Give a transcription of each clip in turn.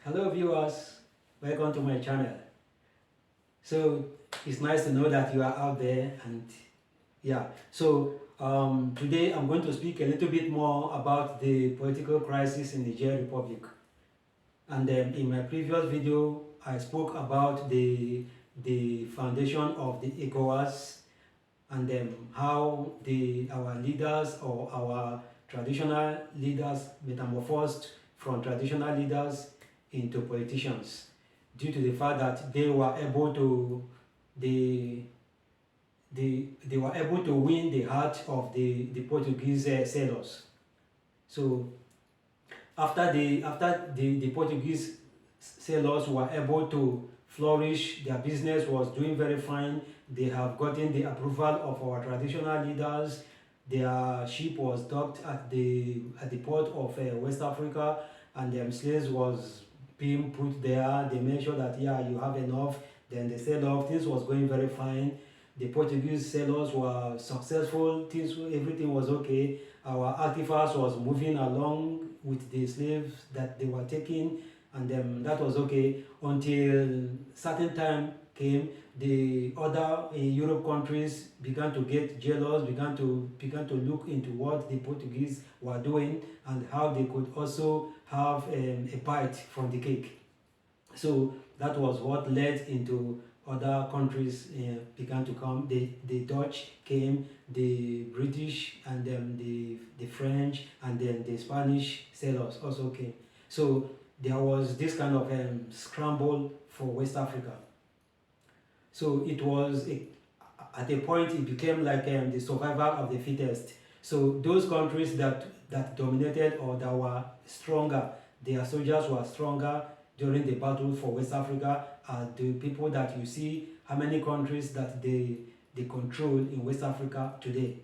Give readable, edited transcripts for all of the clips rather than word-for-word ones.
Hello viewers, welcome to my channel. So it's nice to know that you are out there, and yeah, so today I'm going to speak a little bit more about the political crisis in the Niger Republic. And in my previous video I spoke about the foundation of the ECOWAS, and how our leaders, or our traditional leaders, metamorphosed from traditional leaders into politicians due to the fact that they were able to they were able to win the heart of the Portuguese sailors. So after the Portuguese sailors were able to flourish, their business was doing very fine. They have gotten the approval of our traditional leaders. Their ship was docked at the port of West Africa, and their slaves was being put there. They made sure that, yeah, you have enough. Then they sailed off. Things was going very fine. The Portuguese sailors were successful. Everything was okay. Our artifacts was moving along with the slaves that they were taking, and that was okay until certain time came. The other Europe countries began to get jealous, began to look into what the Portuguese were doing and how they could also have a bite from the cake. So that was what led into other countries began to come. The Dutch came, the British, and then the French, and then the Spanish sailors also came. So there was this kind of scramble for West Africa. So it was at a point it became like the survival of the fittest. So those countries that dominated, or that were stronger, their soldiers were stronger during the battle for West Africa, are the people that you see how many countries that they control in West Africa today.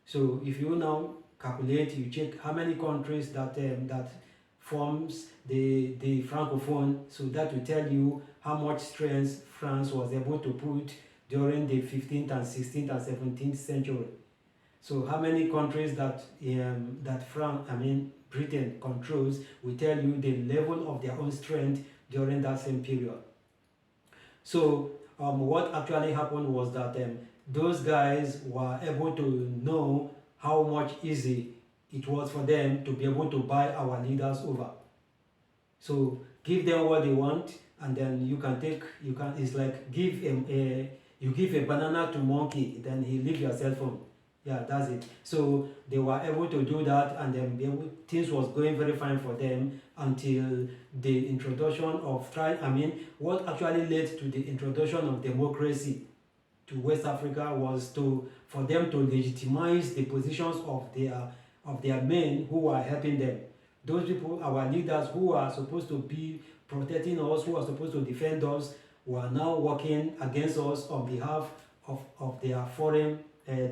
So if you now calculate, you check how many countries that forms the francophone, so that will tell you how much strength France was able to put during the 15th and 16th and 17th century. So how many countries that Britain controls will tell you the level of their own strength during that same period. So what actually happened was that those guys were able to know how much easy it was for them to be able to buy our leaders over. So give them what they want, and then it's like you give a banana to monkey, then he leave your cell phone. Yeah, that's it. So they were able to do that, and then things was going very fine for them until the introduction of what actually led to the introduction of democracy to West Africa was for them to legitimize the positions of their men who were helping them. Those people, our leaders who are supposed to be protecting us, who are supposed to defend us, were now working against us on behalf of their foreign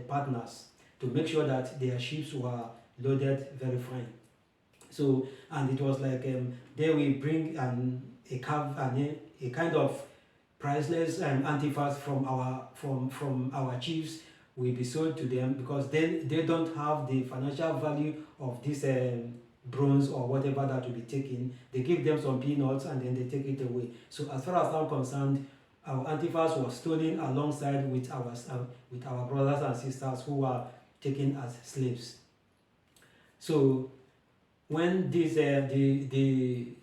partners, to make sure that their ships were loaded very fine. So, and it was like they will bring a kind of priceless artifacts from our chiefs will be sold to them, because they don't have the financial value of this bronze or whatever that will be taken. They give them some peanuts and then they take it away. So as far as I'm concerned, our artifacts was stolen alongside with our brothers and sisters who were taken as slaves. So when these the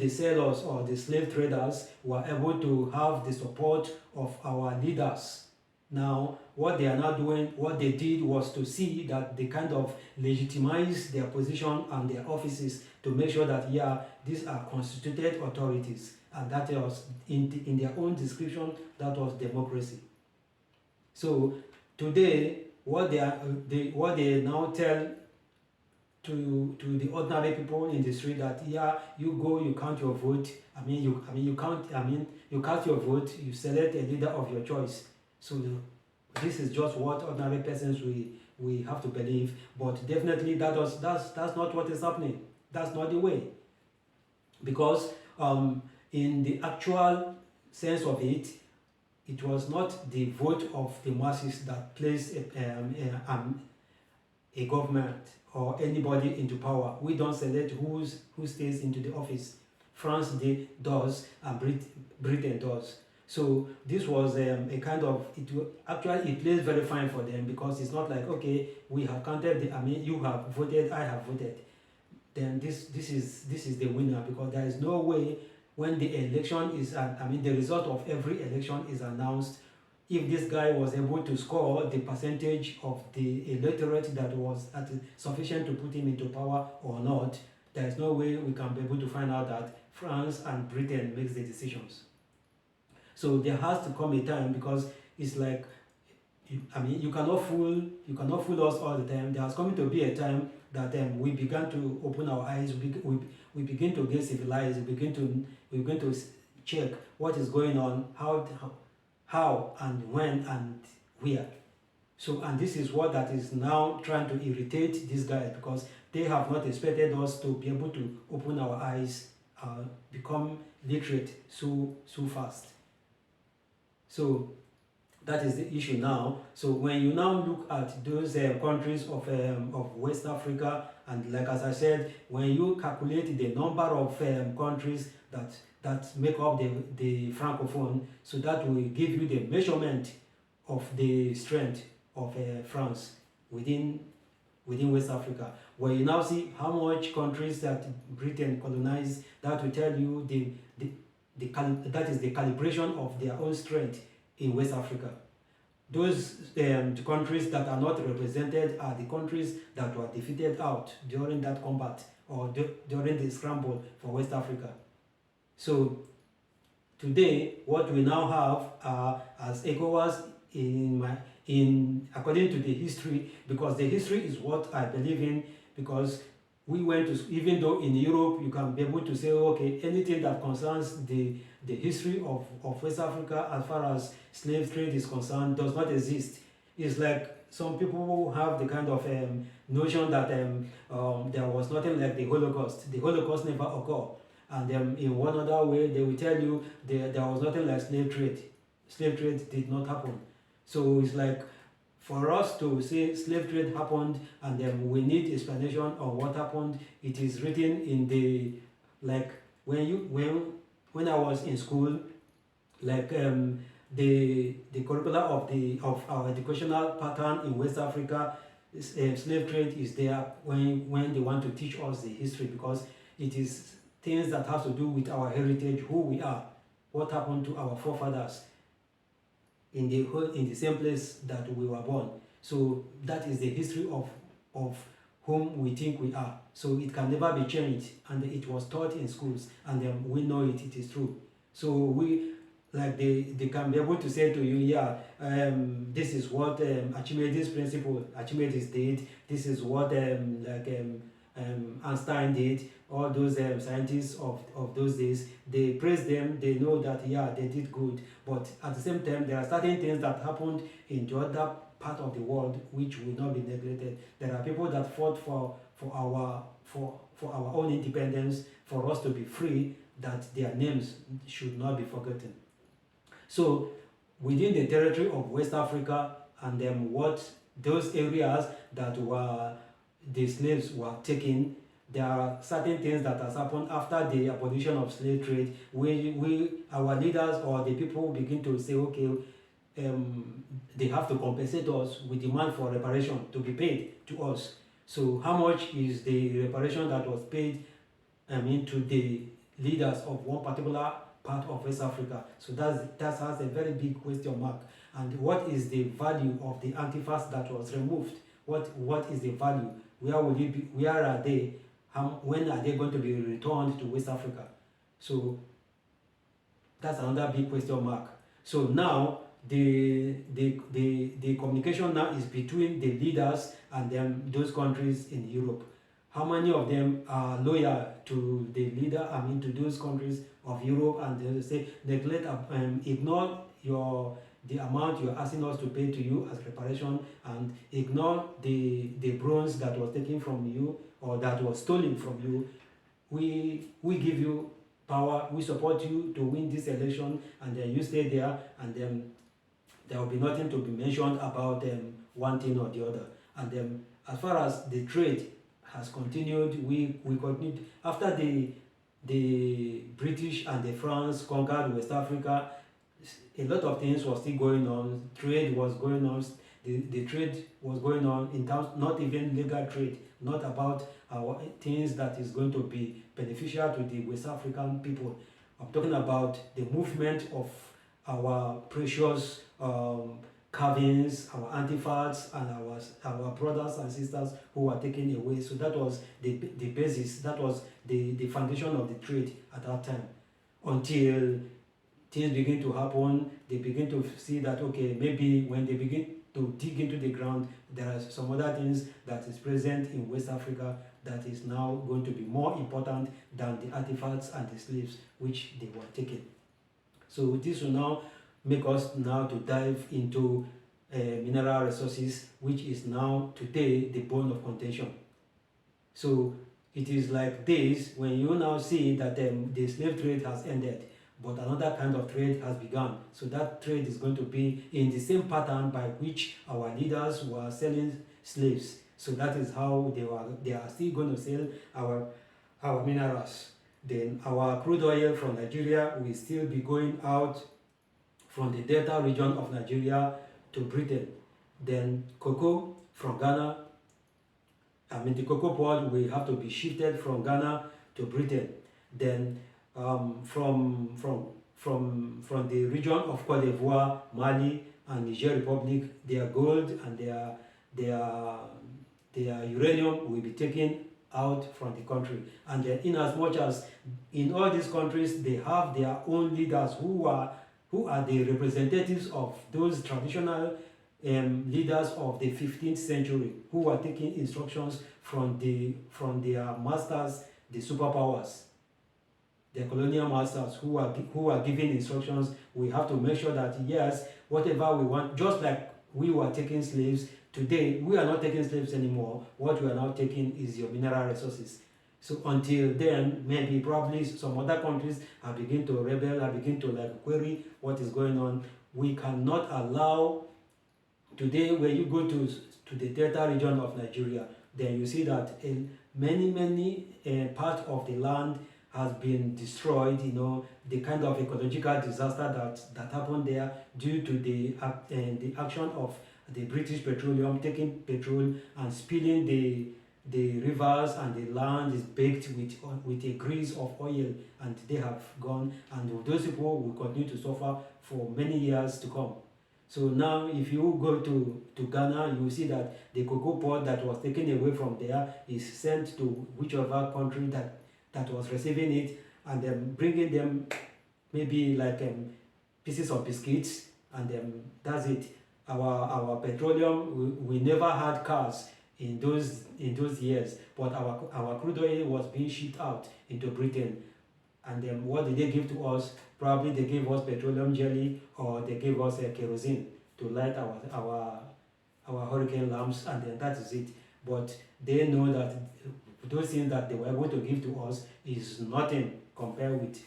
sailors or the slave traders were able to have the support of our leaders, now what they are now doing, what they did was to see that they kind of legitimize their position and their offices, to make sure that, yeah, these are constituted authorities, and that was in their own description, that was democracy. So today what they now tell to the ordinary people in the street, that, yeah, you go, you count your vote. You cast your vote, you select a leader of your choice. So this is just what ordinary persons we have to believe, but definitely that's not what is happening. That's not the way, because in the actual sense of it, it was not the vote of the masses that placed a government or anybody into power. We don't select who stays into the office. France does and Britain does. So this was a kind of, actually it plays very fine for them, because it's not like, okay, we have counted I mean, you have voted, I have voted, then this is the winner, because there is no way when the election is, I mean, the result of every election is announced, if this guy was able to score the percentage of the electorate that was sufficient to put him into power or not, there is no way we can be able to find out that France and Britain makes the decisions. So there has to come a time, because it's like, I mean, you cannot fool us all the time. There has coming to be a time that we began to open our eyes, we begin to get civilized, we begin to check what is going on, how and when and where. So, and this is what that is now trying to irritate these guys, because they have not expected us to be able to open our eyes, become literate so fast. So that is the issue now. So when you now look at those countries of West Africa, and like as I said, when you calculate the number of countries that make up the Francophone, so that will give you the measurement of the strength of France within West Africa. Where you now see how much countries that Britain colonized, that will tell you that is the calibration of their own strength in West Africa. Those the countries that are not represented are the countries that were defeated out during that combat, or during the scramble for West Africa. So today, what we now have as ECOWAS, according to the history, because the history is what I believe in, because we went to, even though in Europe you can be able to say, okay, anything that concerns the history of West Africa as far as slave trade is concerned does not exist. It's like some people have the kind of notion that there was nothing like the Holocaust. The Holocaust never occurred. And in one other way, they will tell you there was nothing like slave trade. Slave trade did not happen. So it's like, for us to say slave trade happened and then we need explanation on what happened, it is written in the, like, when I was in school, like the curricula of our educational pattern in West Africa, slave trade is there when they want to teach us the history, because it is things that have to do with our heritage, who we are, what happened to our forefathers in the same place that we were born. So that is the history of whom we think we are. So it can never be changed, and it was taught in schools, and we know it is true. So we, like, they can be able to say to you, yeah, this is what Archimedes' principle, Archimedes did, this is what Einstein did. All those scientists of those days, they praise them, they know that, yeah, they did good, but at the same time, there are certain things that happened in the other part of the world which will not be neglected. There are people that fought for our own independence, for us to be free, that their names should not be forgotten. So within the territory of West Africa, and then what those areas that were the slaves were taken, there are certain things that has happened after the abolition of slave trade. Our leaders or the people begin to say, okay, they have to compensate us. We demand for reparation to be paid to us. So how much is the reparation that was paid to the leaders of one particular part of West Africa? So that has a very big question mark. And what is the value of the antifas that was removed? What is the value? Where will it be? Where are they? When are they going to be returned to West Africa? So that's another big question mark. So now the communication now is between the leaders and those countries in Europe. How many of them are loyal to the leader, to those countries of Europe, and they say, neglect, ignore the amount you're asking us to pay to you as reparation, and ignore the bronze that was taken from you or that was stolen from you. We give you power, we support you to win this election, and then you stay there, and then there will be nothing to be mentioned about one thing or the other. And as far as the trade has continued, we continued after the the British and the France conquered West Africa, a lot of things were still going on. Trade was going on. The trade was going on in terms, not even legal trade, not about things that is going to be beneficial to the West African people. I'm talking about the movement of our precious carvings, our artifacts, and our brothers and sisters who were taken away. So that was the basis, that was the foundation of the trade at that time. Until things begin to happen, they begin to see that, okay, maybe when they begin to dig into the ground, there are some other things that is present in West Africa that is now going to be more important than the artifacts and the slaves which they were taken. So this will now make us now to dive into mineral resources, which is now today the bone of contention. So it is like this when you now see that the slave trade has ended, but another kind of trade has begun. So that trade is going to be in the same pattern by which our leaders were selling slaves. So that is how they are still going to sell our minerals. Then our crude oil from Nigeria will still be going out from the delta region of Nigeria to Britain. Then cocoa from Ghana, the cocoa pod will have to be shifted from Ghana to Britain. Then from the region of Cote d'Ivoire, Mali, and Niger Republic, their gold and their uranium will be taken out from the country. And then in as much as in all these countries they have their own leaders who are the representatives of those traditional leaders of the 15th century who are taking instructions from their masters, the superpowers, the colonial masters who are giving instructions. We have to make sure that yes, whatever we want, just like we were taking slaves, today we are not taking slaves anymore. What we are now taking is your mineral resources. So until then, maybe probably some other countries are beginning to rebel, are beginning to like query what is going on. We cannot allow, today when you go to the delta region of Nigeria, then you see that many parts of the land has been destroyed. The kind of ecological disaster that happened there due to the action of the British Petroleum taking petrol and spilling the rivers, and the land is baked with a grease of oil, and they have gone, and those people will continue to suffer for many years to come. So now if you go to Ghana, you will see that the cocoa pod that was taken away from there is sent to whichever country that was receiving it, and then bringing them maybe like pieces of biscuits, and that's it. Our petroleum, we never had cars in those years, but our crude oil was being shipped out into Britain. And then what did they give to us? Probably they gave us petroleum jelly, or they gave us kerosene to light our hurricane lamps, and then that is it. But they know that those things that they were able to give to us is nothing compared with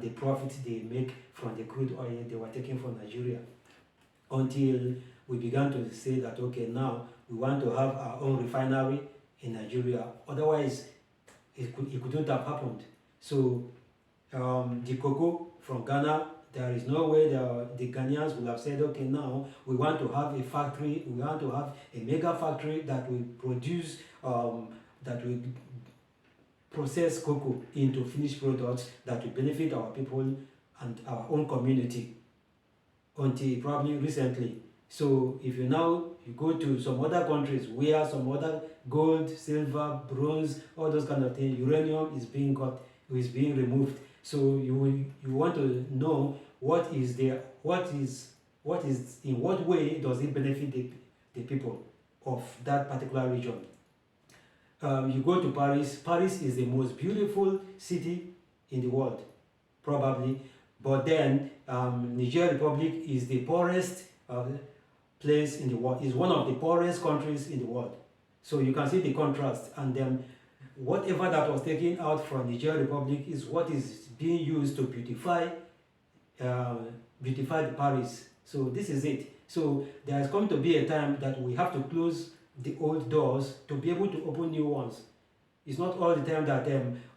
the profit they make from the crude oil they were taking from Nigeria. Until we began to say that, okay, now we want to have our own refinery in Nigeria. Otherwise, it couldn't have happened. So the cocoa from Ghana, there is no way the Ghanaians will have said, okay, now we want to have a factory, we want to have a mega factory that will produce, that will process cocoa into finished products that will benefit our people and our own community, until probably recently. So if you go to some other countries where some other gold, silver, bronze, all those kind of things, uranium is being removed. So you want to know in what way does it benefit the people of that particular region. You go to Paris. Paris is the most beautiful city in the world, probably. But then Niger Republic is the poorest place in the world, is one of the poorest countries in the world. So you can see the contrast, and then whatever that was taken out from Niger Republic is what is being used to beautify the Paris. So this is it. So there is going to be a time that we have to close the old doors to be able to open new ones. It's not all the time that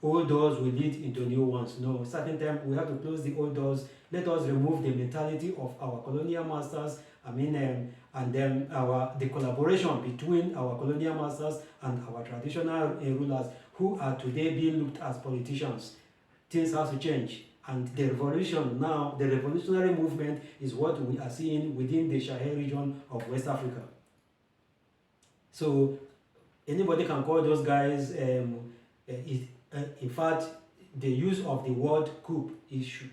old doors will lead into new ones. No, certain time we have to close the old doors. Let us remove the mentality of our colonial masters. And then the collaboration between our colonial masters and our traditional rulers who are today being looked as politicians. Things have to change. And the revolution now, the revolutionary movement is what we are seeing within the Sahel region of West Africa. So anybody can call those guys, in fact, the use of the word coup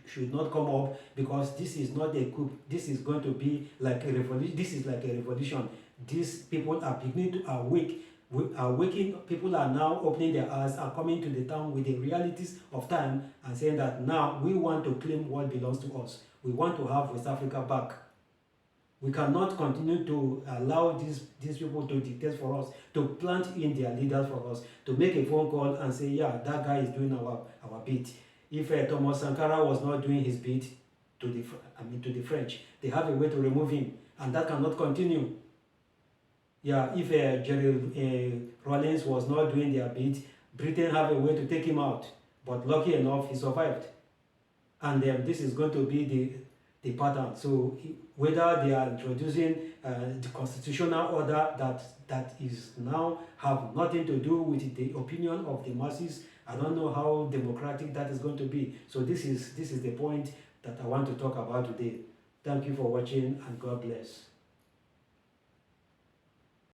should not come up, because this is not a coup. This is going to be like a revolution. This is like a revolution. These people are beginning to awake. We are waking. People are now opening their eyes, are coming to the town with the realities of time and saying that now we want to claim what belongs to us. We want to have West Africa back. We cannot continue to allow these people to dictate for us, to plant in their leaders for us, to make a phone call and say, yeah, that guy is doing our bit. If Thomas Sankara was not doing his bit to the French, they have a way to remove him, and that cannot continue. Yeah, if Jerry Rawlings was not doing their bit, Britain have a way to take him out. But lucky enough, he survived. And this is going to be the pattern. So whether they are introducing the constitutional order that is now have nothing to do with the opinion of the masses, I don't know how democratic that is going to be. So this is the point that I want to talk about today. Thank you for watching, and God bless.